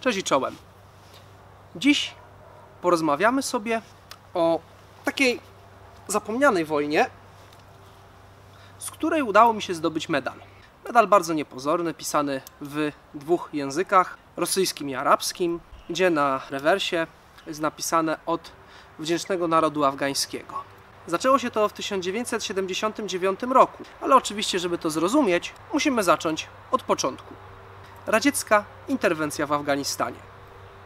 Cześć i czołem. Dziś porozmawiamy sobie o takiej zapomnianej wojnie, z której udało mi się zdobyć medal. Medal bardzo niepozorny, pisany w dwóch językach, rosyjskim i arabskim, gdzie na rewersie jest napisane od wdzięcznego narodu afgańskiego. Zaczęło się to w 1979 roku, ale oczywiście, żeby to zrozumieć, musimy zacząć od początku. Radziecka interwencja w Afganistanie.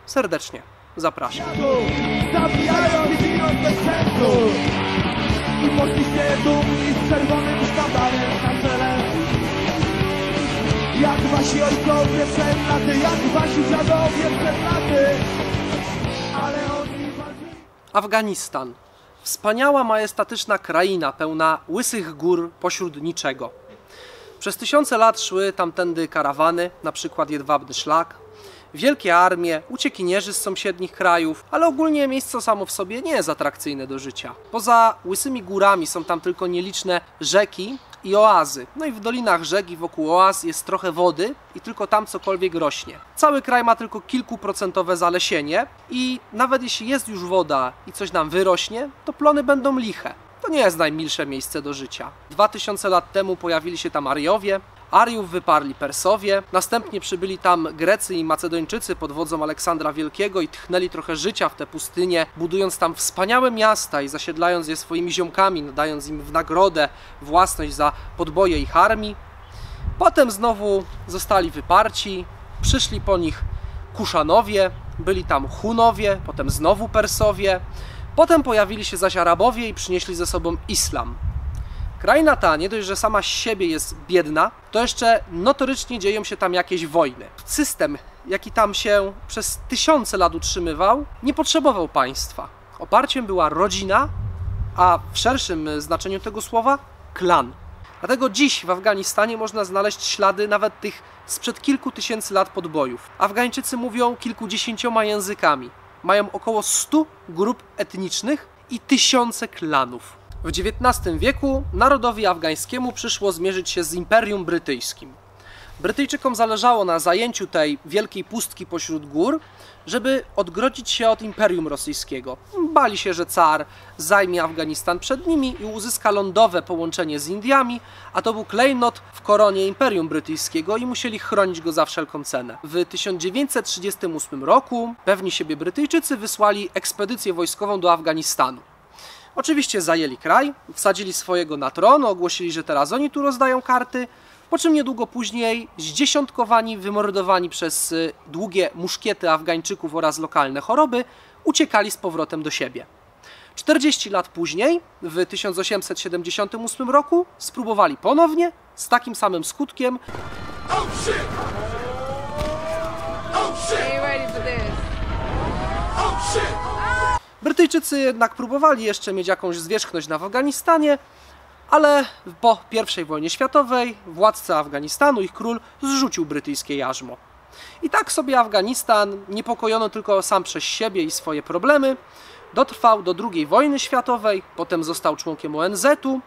Serdecznie zapraszam. Zabijają giną bez sensu i poszli się dumni z czerwonym sztandarem na czele. Jak wasi ojcowie przed laty, jak wasi dziadowie przed laty, ale oni walczyli. Afganistan. Wspaniała, majestatyczna kraina, pełna łysych gór pośród niczego. Przez tysiące lat szły tamtędy karawany, na przykład Jedwabny Szlak, wielkie armie, uciekinierzy z sąsiednich krajów, ale ogólnie miejsce samo w sobie nie jest atrakcyjne do życia. Poza łysymi górami są tam tylko nieliczne rzeki i oazy. No i w dolinach rzek i wokół oaz jest trochę wody i tylko tam cokolwiek rośnie. Cały kraj ma tylko kilkuprocentowe zalesienie i nawet jeśli jest już woda i coś nam wyrośnie, to plony będą liche. To nie jest najmilsze miejsce do życia. 2000 lat temu pojawili się tam Ariowie, Ariów wyparli Persowie, następnie przybyli tam Grecy i Macedończycy pod wodzą Aleksandra Wielkiego i tchnęli trochę życia w tę pustynię, budując tam wspaniałe miasta i zasiedlając je swoimi ziomkami, nadając im w nagrodę własność za podboje ich armii. Potem znowu zostali wyparci, przyszli po nich Kuszanowie, byli tam Hunowie, potem znowu Persowie, potem pojawili się zaś Arabowie i przynieśli ze sobą islam. Kraina ta nie dość, że sama z siebie jest biedna, to jeszcze notorycznie dzieją się tam jakieś wojny. System, jaki tam się przez tysiące lat utrzymywał, nie potrzebował państwa. Oparciem była rodzina, a w szerszym znaczeniu tego słowa klan. Dlatego dziś w Afganistanie można znaleźć ślady nawet tych sprzed kilku tysięcy lat podbojów. Afgańczycy mówią kilkudziesięcioma językami. Mają około 100 grup etnicznych i tysiące klanów. W XIX wieku narodowi afgańskiemu przyszło zmierzyć się z Imperium Brytyjskim. Brytyjczykom zależało na zajęciu tej wielkiej pustki pośród gór, żeby odgrodzić się od Imperium Rosyjskiego. Bali się, że car zajmie Afganistan przed nimi i uzyska lądowe połączenie z Indiami, a to był klejnot w koronie Imperium Brytyjskiego i musieli chronić go za wszelką cenę. W 1938 roku pewni siebie Brytyjczycy wysłali ekspedycję wojskową do Afganistanu. Oczywiście zajęli kraj, wsadzili swojego na tron, ogłosili, że teraz oni tu rozdają karty, po czym niedługo później zdziesiątkowani, wymordowani przez długie muszkiety Afgańczyków oraz lokalne choroby, uciekali z powrotem do siebie. 40 lat później, w 1878 roku, spróbowali ponownie, z takim samym skutkiem. Oh shit! Oh shit! Are you ready for this? Oh shit! Brytyjczycy jednak próbowali jeszcze mieć jakąś zwierzchność na Afganistanie, ale po I wojnie światowej władca Afganistanu, ich król, zrzucił brytyjskie jarzmo. I tak sobie Afganistan, niepokojony tylko sam przez siebie i swoje problemy, dotrwał do II wojny światowej, potem został członkiem ONZ-u,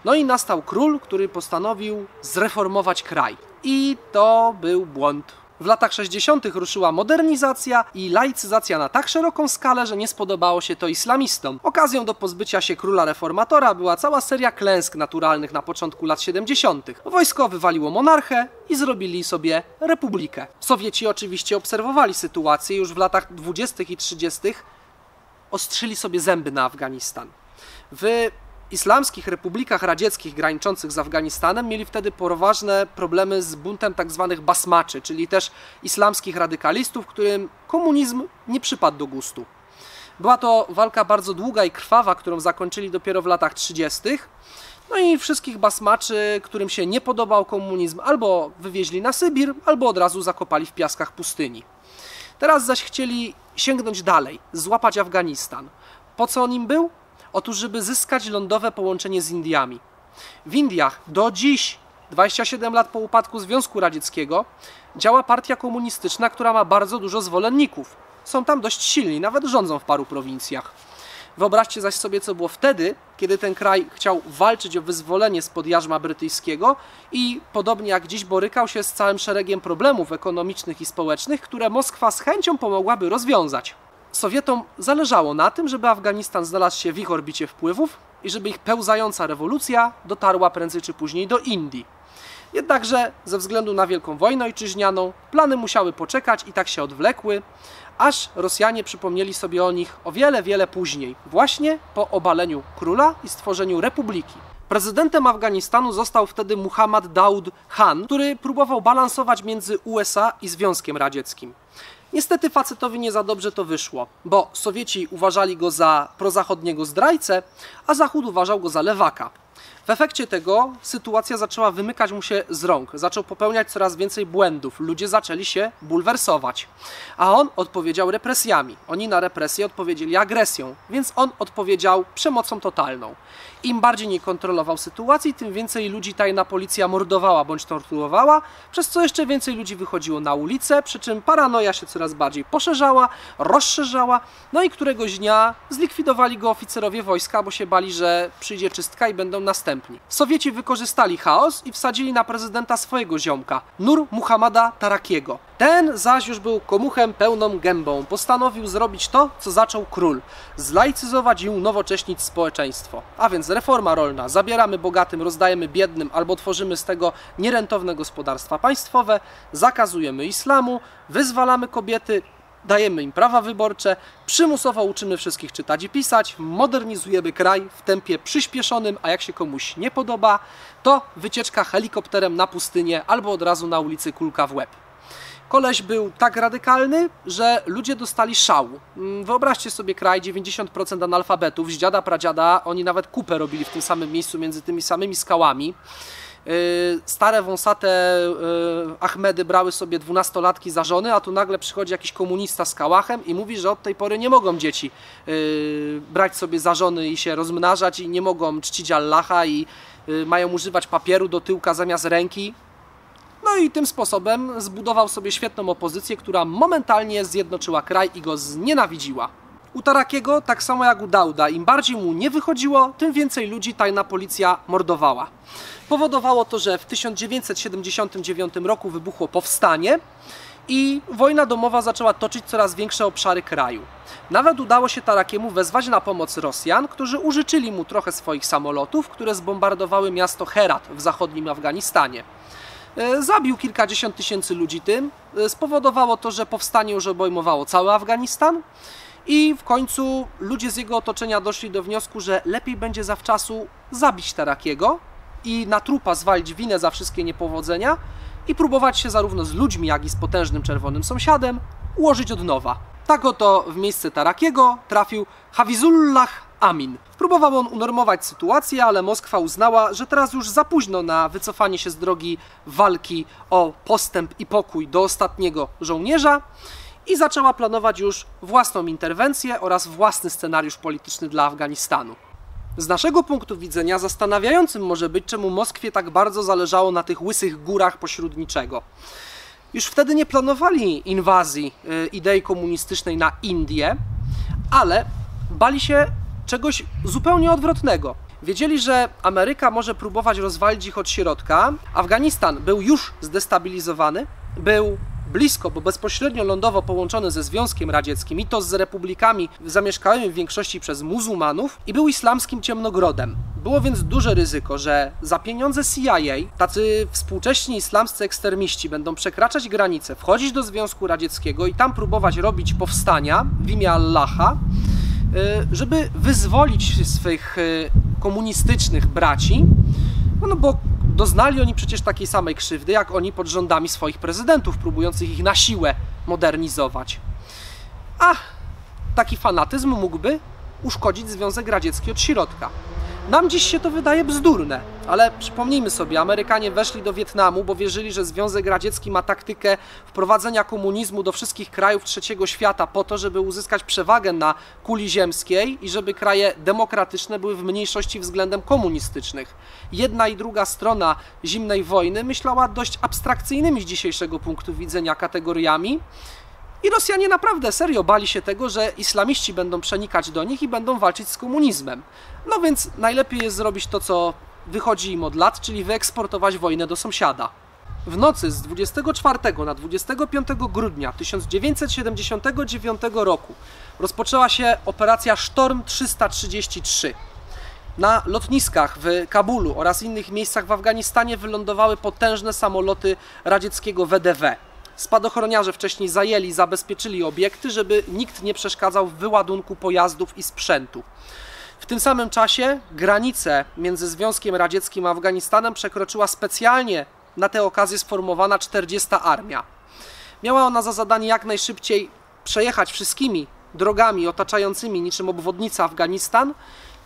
no i nastał król, który postanowił zreformować kraj. I to był błąd. W latach 60. ruszyła modernizacja i laicyzacja na tak szeroką skalę, że nie spodobało się to islamistom. Okazją do pozbycia się króla reformatora była cała seria klęsk naturalnych na początku lat 70. Wojsko wywaliło monarchę i zrobili sobie republikę. Sowieci oczywiście obserwowali sytuację i już w latach 20. i 30. ostrzyli sobie zęby na Afganistan. W islamskich republikach radzieckich graniczących z Afganistanem mieli wtedy poważne problemy z buntem tzw. basmaczy, czyli też islamskich radykalistów, którym komunizm nie przypadł do gustu. Była to walka bardzo długa i krwawa, którą zakończyli dopiero w latach 30. No i wszystkich basmaczy, którym się nie podobał komunizm, albo wywieźli na Sybir, albo od razu zakopali w piaskach pustyni. Teraz zaś chcieli sięgnąć dalej, złapać Afganistan. Po co on im był? Otóż, żeby zyskać lądowe połączenie z Indiami. W Indiach do dziś, 27 lat po upadku Związku Radzieckiego, działa partia komunistyczna, która ma bardzo dużo zwolenników. Są tam dość silni, nawet rządzą w paru prowincjach. Wyobraźcie zaś sobie, co było wtedy, kiedy ten kraj chciał walczyć o wyzwolenie spod jarzma brytyjskiego i podobnie jak dziś borykał się z całym szeregiem problemów ekonomicznych i społecznych, które Moskwa z chęcią pomogłaby rozwiązać. Sowietom zależało na tym, żeby Afganistan znalazł się w ich orbicie wpływów i żeby ich pełzająca rewolucja dotarła prędzej czy później do Indii. Jednakże ze względu na Wielką Wojnę Ojczyźnianą plany musiały poczekać i tak się odwlekły, aż Rosjanie przypomnieli sobie o nich o wiele, wiele później, właśnie po obaleniu króla i stworzeniu republiki. Prezydentem Afganistanu został wtedy Muhammad Daud Khan, który próbował balansować między USA i Związkiem Radzieckim. Niestety facetowi nie za dobrze to wyszło, bo Sowieci uważali go za prozachodniego zdrajcę, a Zachód uważał go za lewaka. W efekcie tego sytuacja zaczęła wymykać mu się z rąk, zaczął popełniać coraz więcej błędów, ludzie zaczęli się bulwersować, a on odpowiedział represjami. Oni na represję odpowiedzieli agresją, więc on odpowiedział przemocą totalną. Im bardziej nie kontrolował sytuacji, tym więcej ludzi tajna policja mordowała bądź torturowała, przez co jeszcze więcej ludzi wychodziło na ulicę, przy czym paranoja się coraz bardziej poszerzała, rozszerzała, no i któregoś dnia zlikwidowali go oficerowie wojska, bo się bali, że przyjdzie czystka i będą następni. Sowieci wykorzystali chaos i wsadzili na prezydenta swojego ziomka, Nur Muhammada Tarakiego. Ten zaś już był komuchem pełną gębą. Postanowił zrobić to, co zaczął król. Zlaicyzować i unowocześnić społeczeństwo. A więc reforma rolna. Zabieramy bogatym, rozdajemy biednym albo tworzymy z tego nierentowne gospodarstwa państwowe. Zakazujemy islamu, wyzwalamy kobiety, dajemy im prawa wyborcze, przymusowo uczymy wszystkich czytać i pisać, modernizujemy kraj w tempie przyspieszonym, a jak się komuś nie podoba, to wycieczka helikopterem na pustynię albo od razu na ulicy kulka w łeb. Koleś był tak radykalny, że ludzie dostali szału. Wyobraźcie sobie kraj, 90% analfabetów, z dziada pradziada, oni nawet kupę robili w tym samym miejscu między tymi samymi skałami. Stare, wąsate Achmedy brały sobie 12-latki za żony, a tu nagle przychodzi jakiś komunista z kałachem i mówi, że od tej pory nie mogą dzieci brać sobie za żony i się rozmnażać i nie mogą czcić Allaha i mają używać papieru do tyłka zamiast ręki. No i tym sposobem zbudował sobie świetną opozycję, która momentalnie zjednoczyła kraj i go znienawidziła. U Tarakiego, tak samo jak u Dauda, im bardziej mu nie wychodziło, tym więcej ludzi tajna policja mordowała. Powodowało to, że w 1979 roku wybuchło powstanie i wojna domowa zaczęła toczyć coraz większe obszary kraju. Nawet udało się Tarakiemu wezwać na pomoc Rosjan, którzy użyczyli mu trochę swoich samolotów, które zbombardowały miasto Herat w zachodnim Afganistanie. Zabił kilkadziesiąt tysięcy ludzi tym, spowodowało to, że powstanie już obejmowało cały Afganistan i w końcu ludzie z jego otoczenia doszli do wniosku, że lepiej będzie zawczasu zabić Tarakiego i na trupa zwalić winę za wszystkie niepowodzenia i próbować się zarówno z ludźmi, jak i z potężnym czerwonym sąsiadem ułożyć od nowa. Tak oto w miejsce Tarakiego trafił Hafizullah Amin. Próbował on unormować sytuację, ale Moskwa uznała, że teraz już za późno na wycofanie się z drogi walki o postęp i pokój do ostatniego żołnierza i zaczęła planować już własną interwencję oraz własny scenariusz polityczny dla Afganistanu. Z naszego punktu widzenia zastanawiającym może być, czemu Moskwie tak bardzo zależało na tych łysych górach pośród niczego. Już wtedy nie planowali inwazji idei komunistycznej na Indię, ale bali się czegoś zupełnie odwrotnego. Wiedzieli, że Ameryka może próbować rozwalić ich od środka. Afganistan był już zdestabilizowany, był blisko, bo bezpośrednio lądowo połączony ze Związkiem Radzieckim i to z republikami zamieszkanymi w większości przez muzułmanów i był islamskim ciemnogrodem. Było więc duże ryzyko, że za pieniądze CIA tacy współcześni islamscy ekstremiści będą przekraczać granice, wchodzić do Związku Radzieckiego i tam próbować robić powstania w imię Allaha, żeby wyzwolić swych komunistycznych braci, no bo doznali oni przecież takiej samej krzywdy, jak oni pod rządami swoich prezydentów, próbujących ich na siłę modernizować. A taki fanatyzm mógłby uszkodzić Związek Radziecki od środka. Nam dziś się to wydaje bzdurne, ale przypomnijmy sobie, Amerykanie weszli do Wietnamu, bo wierzyli, że Związek Radziecki ma taktykę wprowadzenia komunizmu do wszystkich krajów trzeciego świata po to, żeby uzyskać przewagę na kuli ziemskiej i żeby kraje demokratyczne były w mniejszości względem komunistycznych. Jedna i druga strona zimnej wojny myślała dość abstrakcyjnymi z dzisiejszego punktu widzenia kategoriami I Rosjanie naprawdę serio bali się tego, że islamiści będą przenikać do nich i będą walczyć z komunizmem. No więc najlepiej jest zrobić to, co wychodzi im od lat, czyli wyeksportować wojnę do sąsiada. W nocy z 24 na 25 grudnia 1979 roku rozpoczęła się operacja Sztorm 333. Na lotniskach w Kabulu oraz innych miejscach w Afganistanie wylądowały potężne samoloty radzieckiego WDW. Spadochroniarze wcześniej zajęli i zabezpieczyli obiekty, żeby nikt nie przeszkadzał w wyładunku pojazdów i sprzętu. W tym samym czasie granicę między Związkiem Radzieckim a Afganistanem przekroczyła specjalnie na tę okazję sformowana 40. Armia. Miała ona za zadanie jak najszybciej przejechać wszystkimi drogami otaczającymi niczym obwodnica Afganistan,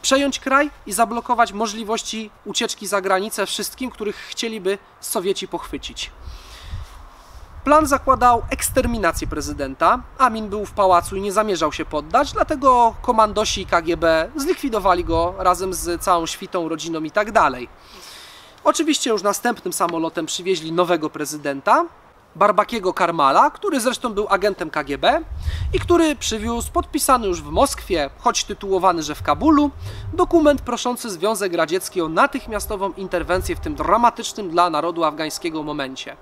przejąć kraj i zablokować możliwości ucieczki za granicę wszystkim, których chcieliby Sowieci pochwycić. Plan zakładał eksterminację prezydenta. Amin był w pałacu i nie zamierzał się poddać, dlatego komandosi KGB zlikwidowali go razem z całą świtą, rodziną i tak dalej. Oczywiście już następnym samolotem przywieźli nowego prezydenta, Barbakiego Karmala, który zresztą był agentem KGB i który przywiózł podpisany już w Moskwie, choć tytułowany, że w Kabulu, dokument proszący Związek Radziecki o natychmiastową interwencję w tym dramatycznym dla narodu afgańskiego momencie.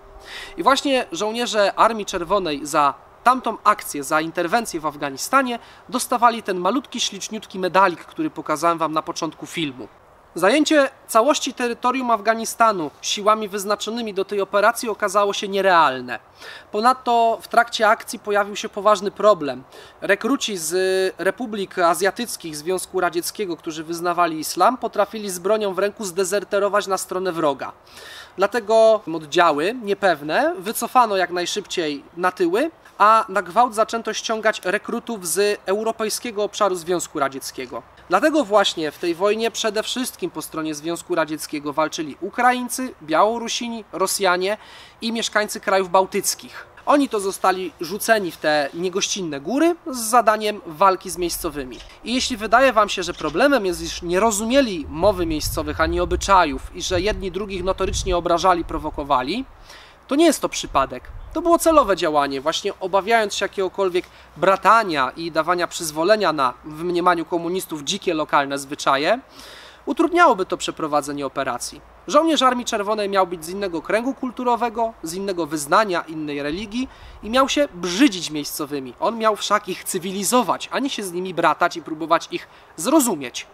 I właśnie żołnierze Armii Czerwonej za tamtą akcję, za interwencję w Afganistanie dostawali ten malutki, śliczniutki medalik, który pokazałem wam na początku filmu. Zajęcie całości terytorium Afganistanu siłami wyznaczonymi do tej operacji okazało się nierealne. Ponadto w trakcie akcji pojawił się poważny problem. Rekruci z republik azjatyckich Związku Radzieckiego, którzy wyznawali islam, potrafili z bronią w ręku zdezerterować na stronę wroga. Dlatego oddziały niepewne wycofano jak najszybciej na tyły, a na gwałt zaczęto ściągać rekrutów z europejskiego obszaru Związku Radzieckiego. Dlatego właśnie w tej wojnie przede wszystkim po stronie Związku Radzieckiego walczyli Ukraińcy, Białorusini, Rosjanie i mieszkańcy krajów bałtyckich. Oni to zostali rzuceni w te niegościnne góry z zadaniem walki z miejscowymi. I jeśli wydaje wam się, że problemem jest, iż nie rozumieli mowy miejscowych ani obyczajów i że jedni drugich notorycznie obrażali, prowokowali, to nie jest to przypadek. To było celowe działanie, właśnie obawiając się jakiegokolwiek bratania i dawania przyzwolenia na, w mniemaniu komunistów, dzikie lokalne zwyczaje, utrudniałoby to przeprowadzenie operacji. Żołnierz Armii Czerwonej miał być z innego kręgu kulturowego, z innego wyznania, innej religii i miał się brzydzić miejscowymi. On miał wszak ich cywilizować, a nie się z nimi bratać i próbować ich zrozumieć.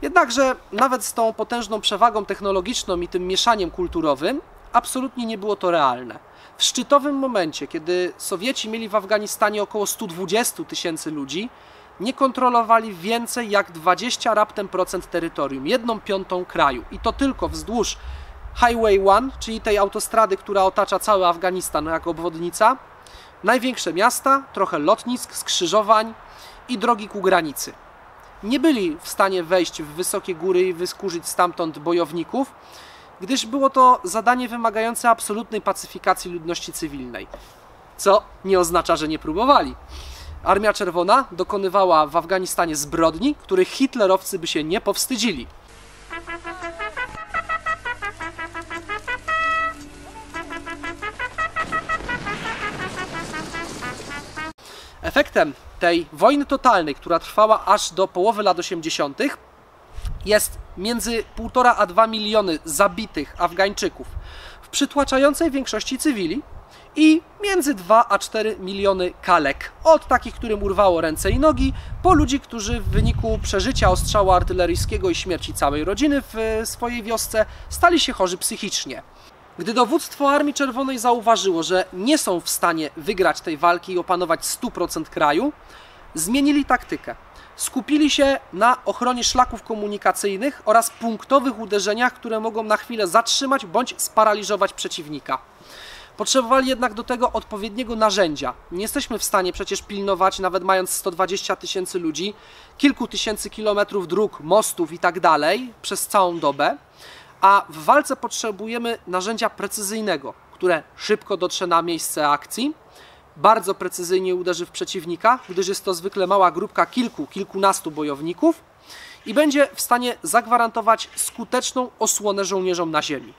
Jednakże nawet z tą potężną przewagą technologiczną i tym mieszaniem kulturowym absolutnie nie było to realne. W szczytowym momencie, kiedy Sowieci mieli w Afganistanie około 120 000 ludzi, nie kontrolowali więcej jak 20 raptem procent terytorium, 1/5 kraju. I to tylko wzdłuż Highway 1, czyli tej autostrady, która otacza cały Afganistan jako obwodnica, największe miasta, trochę lotnisk, skrzyżowań i drogi ku granicy. Nie byli w stanie wejść w wysokie góry i wyskurzyć stamtąd bojowników, gdyż było to zadanie wymagające absolutnej pacyfikacji ludności cywilnej. Co nie oznacza, że nie próbowali. Armia Czerwona dokonywała w Afganistanie zbrodni, których hitlerowcy by się nie powstydzili. Efektem tej wojny totalnej, która trwała aż do połowy lat 80., jest między 1,5 a 2 miliony zabitych Afgańczyków, w przytłaczającej większości cywili, i między 2 a 4 miliony kalek, od takich, którym urwało ręce i nogi, po ludzi, którzy w wyniku przeżycia ostrzału artyleryjskiego i śmierci całej rodziny w swojej wiosce stali się chorzy psychicznie. Gdy dowództwo Armii Czerwonej zauważyło, że nie są w stanie wygrać tej walki i opanować 100% kraju, zmienili taktykę. Skupili się na ochronie szlaków komunikacyjnych oraz punktowych uderzeniach, które mogą na chwilę zatrzymać bądź sparaliżować przeciwnika. Potrzebowali jednak do tego odpowiedniego narzędzia. Nie jesteśmy w stanie przecież pilnować, nawet mając 120 000 ludzi, kilku tysięcy kilometrów dróg, mostów i tak dalej przez całą dobę, a w walce potrzebujemy narzędzia precyzyjnego, które szybko dotrze na miejsce akcji, bardzo precyzyjnie uderzy w przeciwnika, gdyż jest to zwykle mała grupka kilkunastu bojowników i będzie w stanie zagwarantować skuteczną osłonę żołnierzom na ziemi.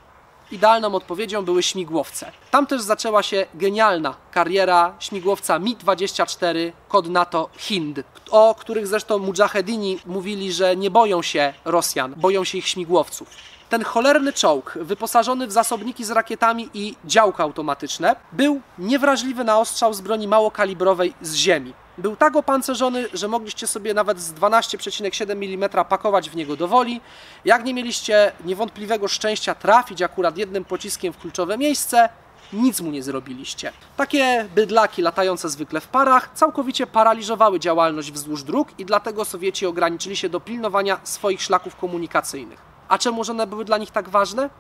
Idealną odpowiedzią były śmigłowce. Tam też zaczęła się genialna kariera śmigłowca Mi-24, kod NATO Hind, o których zresztą mudżahedini mówili, że nie boją się Rosjan, boją się ich śmigłowców. Ten cholerny czołg, wyposażony w zasobniki z rakietami i działka automatyczne, był niewrażliwy na ostrzał z broni małokalibrowej z ziemi. Był tak opancerzony, że mogliście sobie nawet z 12,7 mm pakować w niego do woli. Jak nie mieliście niewątpliwego szczęścia trafić akurat jednym pociskiem w kluczowe miejsce, nic mu nie zrobiliście. Takie bydlaki latające zwykle w parach całkowicie paraliżowały działalność wzdłuż dróg i dlatego Sowieci ograniczyli się do pilnowania swoich szlaków komunikacyjnych. A czemu one były dla nich tak ważne?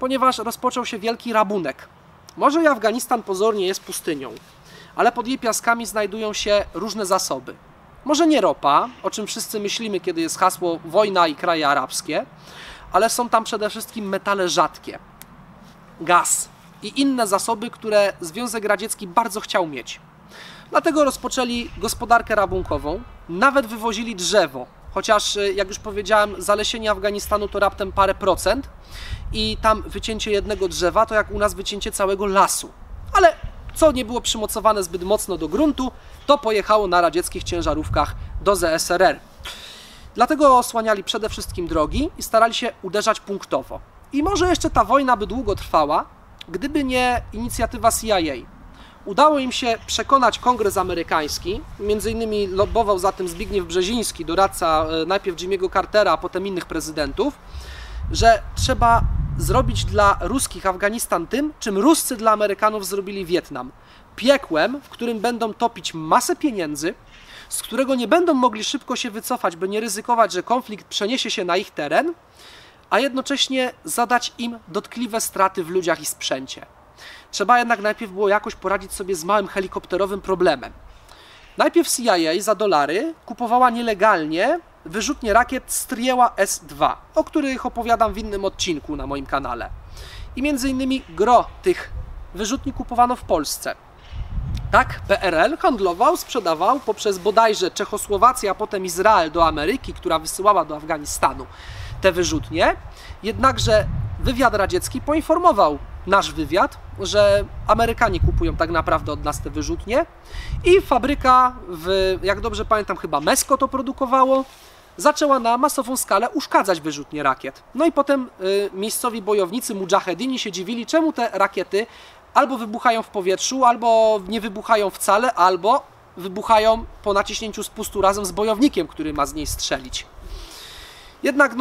Ponieważ rozpoczął się wielki rabunek. Może i Afganistan pozornie jest pustynią, ale pod jej piaskami znajdują się różne zasoby. Może nie ropa, o czym wszyscy myślimy, kiedy jest hasło wojna i kraje arabskie, ale są tam przede wszystkim metale rzadkie, gaz i inne zasoby, które Związek Radziecki bardzo chciał mieć. Dlatego rozpoczęli gospodarkę rabunkową, nawet wywozili drzewo, chociaż jak już powiedziałem, zalesienie Afganistanu to raptem parę procent i tam wycięcie jednego drzewa to jak u nas wycięcie całego lasu. Ale co nie było przymocowane zbyt mocno do gruntu, to pojechało na radzieckich ciężarówkach do ZSRR. Dlatego osłaniali przede wszystkim drogi i starali się uderzać punktowo. I może jeszcze ta wojna by długo trwała, gdyby nie inicjatywa CIA. Udało im się przekonać Kongres amerykański, między innymi lobbował za tym Zbigniew Brzeziński, doradca najpierw Jimmy'ego Cartera, a potem innych prezydentów, że trzeba zrobić dla ruskich Afganistan tym, czym Ruscy dla Amerykanów zrobili Wietnam. Piekłem, w którym będą topić masę pieniędzy, z którego nie będą mogli szybko się wycofać, by nie ryzykować, że konflikt przeniesie się na ich teren, a jednocześnie zadać im dotkliwe straty w ludziach i sprzęcie. Trzeba jednak najpierw było jakoś poradzić sobie z małym helikopterowym problemem. Najpierw CIA za dolary kupowała nielegalnie wyrzutnie rakiet Strjela S-2, o których opowiadam w innym odcinku na moim kanale. I między innymi gros tych wyrzutni kupowano w Polsce. Tak, PRL handlował, sprzedawał poprzez bodajże Czechosłowację, a potem Izrael do Ameryki, która wysyłała do Afganistanu te wyrzutnie. Jednakże wywiad radziecki poinformował nasz wywiad, że Amerykanie kupują tak naprawdę od nas te wyrzutnie i fabryka, jak dobrze pamiętam, chyba Mesko to produkowało, zaczęła na masową skalę uszkadzać wyrzutnie rakiet. No i potem miejscowi bojownicy mudżahedini się dziwili, czemu te rakiety albo wybuchają w powietrzu, albo nie wybuchają wcale, albo wybuchają po naciśnięciu spustu razem z bojownikiem, który ma z niej strzelić. Jednak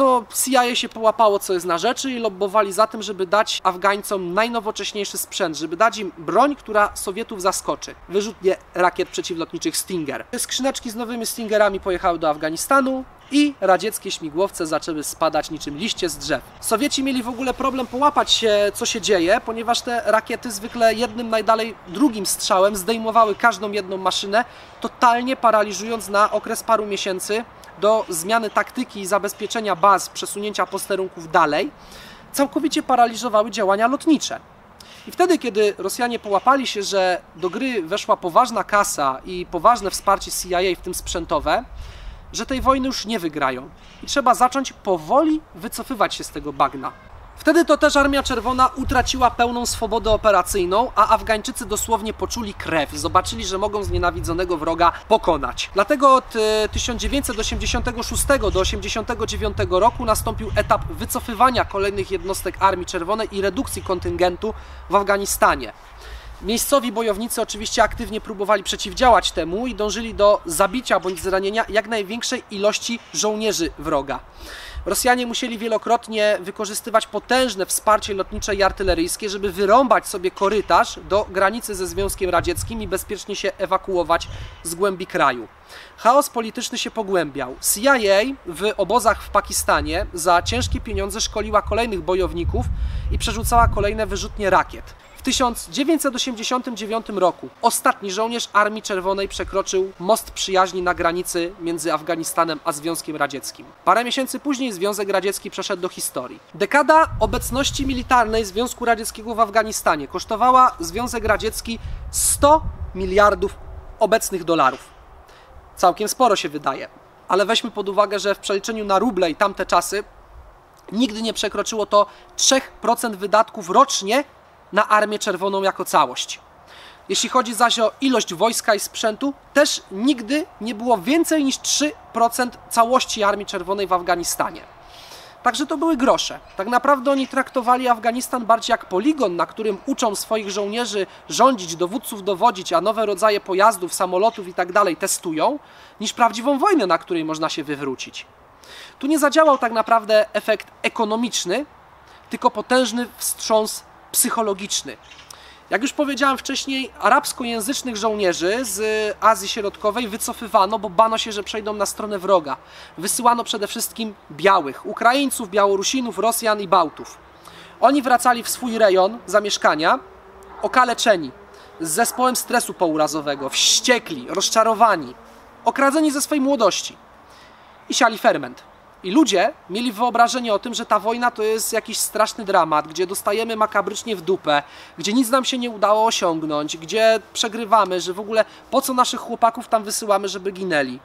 CIA się połapało, co jest na rzeczy i lobbowali za tym, żeby dać Afgańcom najnowocześniejszy sprzęt, żeby dać im broń, która Sowietów zaskoczy. Wyrzutnie rakiet przeciwlotniczych Stinger. Skrzyneczki z nowymi Stingerami pojechały do Afganistanu i radzieckie śmigłowce zaczęły spadać niczym liście z drzew. Sowieci mieli w ogóle problem połapać się, co się dzieje, ponieważ te rakiety zwykle jednym najdalej drugim strzałem zdejmowały każdą jedną maszynę, totalnie paraliżując na okres paru miesięcy do zmiany taktyki i zabezpieczenia baz, przesunięcia posterunków dalej, całkowicie paraliżowały działania lotnicze. I wtedy, kiedy Rosjanie połapali się, że do gry weszła poważna kasa i poważne wsparcie CIA, w tym sprzętowe, że tej wojny już nie wygrają i trzeba zacząć powoli wycofywać się z tego bagna. Wtedy to też Armia Czerwona utraciła pełną swobodę operacyjną, a Afgańczycy dosłownie poczuli krew, zobaczyli, że mogą znienawidzonego wroga pokonać. Dlatego od 1986 do 1989 roku nastąpił etap wycofywania kolejnych jednostek Armii Czerwonej i redukcji kontyngentu w Afganistanie. Miejscowi bojownicy oczywiście aktywnie próbowali przeciwdziałać temu i dążyli do zabicia bądź zranienia jak największej ilości żołnierzy wroga. Rosjanie musieli wielokrotnie wykorzystywać potężne wsparcie lotnicze i artyleryjskie, żeby wyrąbać sobie korytarz do granicy ze Związkiem Radzieckim i bezpiecznie się ewakuować z głębi kraju. Chaos polityczny się pogłębiał. CIA w obozach w Pakistanie za ciężkie pieniądze szkoliła kolejnych bojowników i przerzucała kolejne wyrzutnie rakiet. W 1989 roku ostatni żołnierz Armii Czerwonej przekroczył most przyjaźni na granicy między Afganistanem a Związkiem Radzieckim. Parę miesięcy później Związek Radziecki przeszedł do historii. Dekada obecności militarnej Związku Radzieckiego w Afganistanie kosztowała Związek Radziecki 100 miliardów obecnych dolarów. Całkiem sporo się wydaje, ale weźmy pod uwagę, że w przeliczeniu na ruble i tamte czasy Nigdy nie przekroczyło to 3% wydatków rocznie na Armię Czerwoną jako całość. Jeśli chodzi zaś o ilość wojska i sprzętu, też nigdy nie było więcej niż 3% całości Armii Czerwonej w Afganistanie. Także to były grosze. Tak naprawdę oni traktowali Afganistan bardziej jak poligon, na którym uczą swoich żołnierzy rządzić, dowódców dowodzić, a nowe rodzaje pojazdów, samolotów itd. testują, niż prawdziwą wojnę, na której można się wywrócić. Tu nie zadziałał tak naprawdę efekt ekonomiczny, tylko potężny wstrząs psychologiczny. Jak już powiedziałem wcześniej, arabskojęzycznych żołnierzy z Azji Środkowej wycofywano, bo bano się, że przejdą na stronę wroga. Wysyłano przede wszystkim białych, Ukraińców, Białorusinów, Rosjan i Bałtów. Oni wracali w swój rejon zamieszkania okaleczeni, z zespołem stresu pourazowego, wściekli, rozczarowani, okradzeni ze swojej młodości i siali ferment. I ludzie mieli wyobrażenie o tym, że ta wojna to jest jakiś straszny dramat, gdzie dostajemy makabrycznie w dupę, gdzie nic nam się nie udało osiągnąć, gdzie przegrywamy, że w ogóle po co naszych chłopaków tam wysyłamy, żeby ginęli.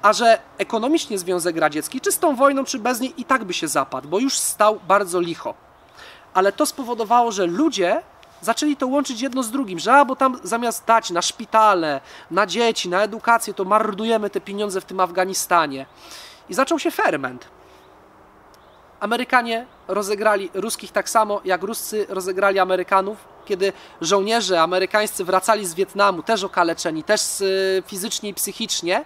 A że ekonomicznie Związek Radziecki, czy z tą wojną, czy bez niej, i tak by się zapadł, bo już stał bardzo licho. Ale to spowodowało, że ludzie zaczęli to łączyć jedno z drugim, że bo tam zamiast dać na szpitale, na dzieci, na edukację, to marnujemy te pieniądze w tym Afganistanie. I zaczął się ferment. Amerykanie rozegrali ruskich tak samo, jak Ruscy rozegrali Amerykanów, kiedy żołnierze amerykańscy wracali z Wietnamu, też okaleczeni, też fizycznie i psychicznie.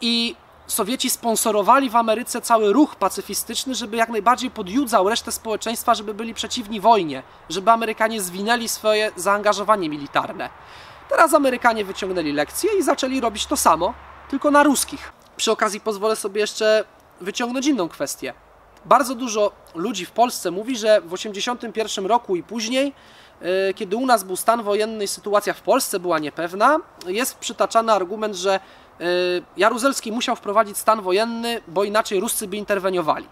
I Sowieci sponsorowali w Ameryce cały ruch pacyfistyczny, żeby jak najbardziej podjudzał resztę społeczeństwa, żeby byli przeciwni wojnie, żeby Amerykanie zwinęli swoje zaangażowanie militarne. Teraz Amerykanie wyciągnęli lekcję i zaczęli robić to samo, tylko na ruskich. Przy okazji pozwolę sobie jeszcze wyciągnąć inną kwestię. Bardzo dużo ludzi w Polsce mówi, że w 1981 roku i później, kiedy u nas był stan wojenny i sytuacja w Polsce była niepewna, jest przytaczany argument, że Jaruzelski musiał wprowadzić stan wojenny, bo inaczej Ruscy by interweniowali.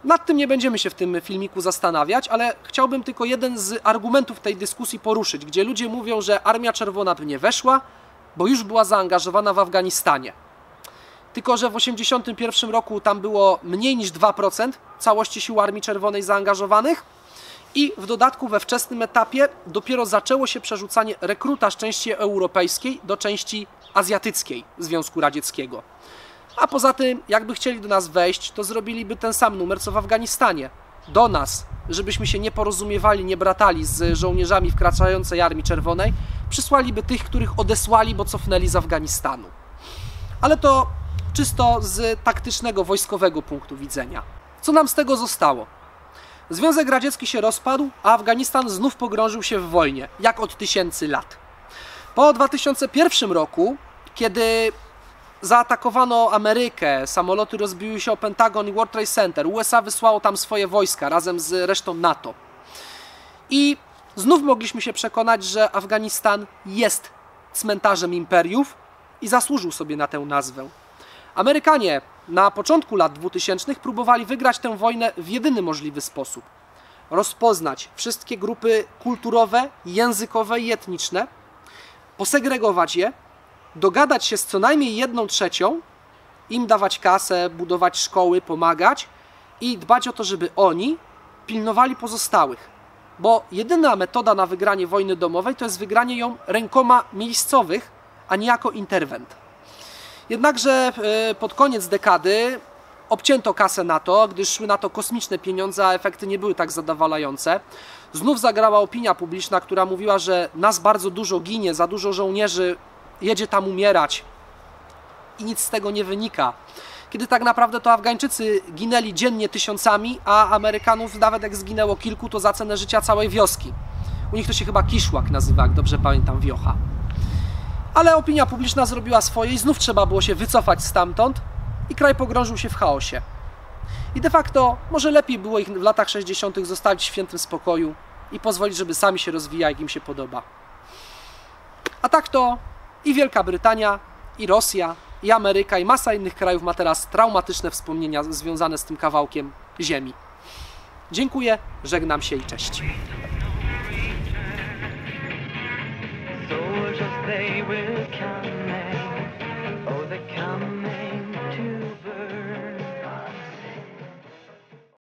Nad tym nie będziemy się w tym filmiku zastanawiać, ale chciałbym tylko jeden z argumentów tej dyskusji poruszyć, gdzie ludzie mówią, że Armia Czerwona by nie weszła, bo już była zaangażowana w Afganistanie. Tylko że w 1981 roku tam było mniej niż 2% całości sił Armii Czerwonej zaangażowanych i w dodatku we wczesnym etapie dopiero zaczęło się przerzucanie rekruta z części europejskiej do części azjatyckiej Związku Radzieckiego. A poza tym, jakby chcieli do nas wejść, to zrobiliby ten sam numer co w Afganistanie. Do nas, żebyśmy się nie porozumiewali, nie bratali z żołnierzami wkraczającej Armii Czerwonej, przysłaliby tych, których odesłali, bo cofnęli z Afganistanu. Ale to czysto z taktycznego, wojskowego punktu widzenia. Co nam z tego zostało? Związek Radziecki się rozpadł, a Afganistan znów pogrążył się w wojnie, jak od tysięcy lat. Po 2001 roku, kiedy zaatakowano Amerykę, samoloty rozbiły się o Pentagon i World Trade Center, USA wysłało tam swoje wojska razem z resztą NATO. I znów mogliśmy się przekonać, że Afganistan jest cmentarzem imperiów i zasłużył sobie na tę nazwę. Amerykanie na początku lat 2000 próbowali wygrać tę wojnę w jedyny możliwy sposób. Rozpoznać wszystkie grupy kulturowe, językowe i etniczne, posegregować je, dogadać się z co najmniej 1/3, im dawać kasę, budować szkoły, pomagać i dbać o to, żeby oni pilnowali pozostałych. Bo jedyna metoda na wygranie wojny domowej to jest wygranie ją rękoma miejscowych, a nie jako interwent. Jednakże pod koniec dekady obcięto kasę na to, gdyż szły na to kosmiczne pieniądze, a efekty nie były tak zadowalające. Znów zagrała opinia publiczna, która mówiła, że nas bardzo dużo ginie, za dużo żołnierzy jedzie tam umierać i nic z tego nie wynika. Kiedy tak naprawdę to Afgańczycy ginęli dziennie tysiącami, a Amerykanów nawet jak zginęło kilku, to za cenę życia całej wioski. U nich to się chyba Kiszłak nazywa, jak dobrze pamiętam, wiocha. Ale opinia publiczna zrobiła swoje i znów trzeba było się wycofać stamtąd i kraj pogrążył się w chaosie. I de facto może lepiej było ich w latach 60. zostawić w świętym spokoju i pozwolić, żeby sami się rozwijali, jak im się podoba. A tak to i Wielka Brytania, i Rosja, i Ameryka, i masa innych krajów ma teraz traumatyczne wspomnienia związane z tym kawałkiem ziemi. Dziękuję, żegnam się i cześć. Soldiers, they will come.